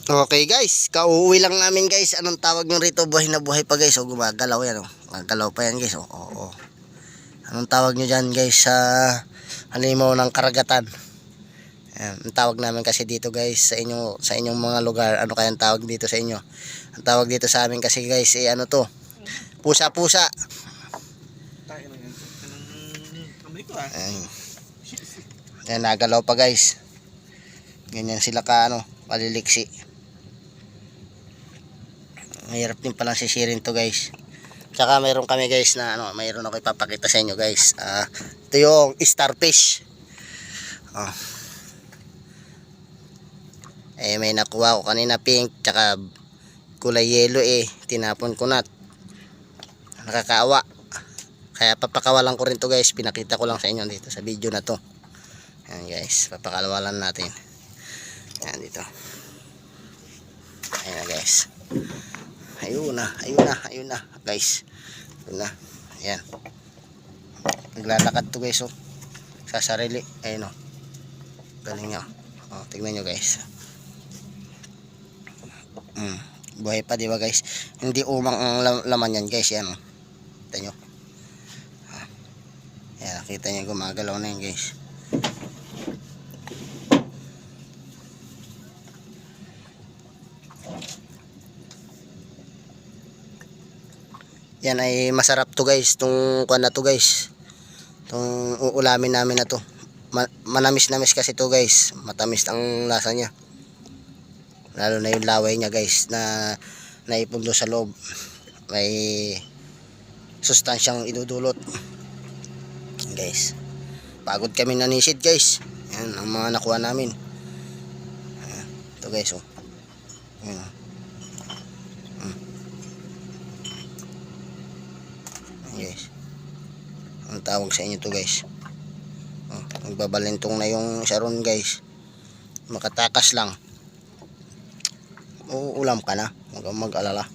Okay guys, kauwi lang namin guys. Anong tawag nyo rito? Buhay na buhay pa guys. O gumagalaw yan o. Gumagalaw pa yan guys o. Oo. Anong tawag nyo dyan guys sa halimaw ng karagatan? Ayan, ang tawag namin kasi dito guys sa inyong mga lugar. Ano kaya ang tawag dito sa inyo? Ang tawag dito sa amin kasi guys ano to? Pusa-pusa. Ayan. Ayan, nagalaw pa guys. Ganyan sila ka paliliksi. Mahirap din palang sisirin to guys. Tsaka mayroon kami guys na mayroon ako ipapakita sa inyo guys. Ito yung starfish. May nakuha ko kanina pink tsaka kulay yellow tinapon ko na. Nakakaawa. Kaya papakawalan ko rin to guys. Pinakita ko lang sa inyo dito sa video na to. Ayan guys, papakawalan natin. Ayan dito. Ayan guys. Ayun na guys. Ayun na. Ayan. Naglalakad to guys sa sarili. Ayun galing nyo. Tignan nyo guys. Buhay pa diba guys. Hindi umang ang laman yan guys. Yan kita nyo. Ayan, nakita nyo gumagalaw na yan guys. Yan ay masarap to guys. Itong kuwan na to guys. Itong uulamin namin na to. Manamis-namis kasi to guys. Matamis ang lasa niya. Lalo na yung laway niya guys na naipundo sa loob. May sustansyang idudulot. Guys. Pagod kami nanisid guys. Yan ang mga nakuha namin. Ito guys Yan. Guys, ang tawag sa inyo to guys. Nagbabalintong na yung sharon guys. Makatakas lang. Uulam ka na, huwag kang mag-alala.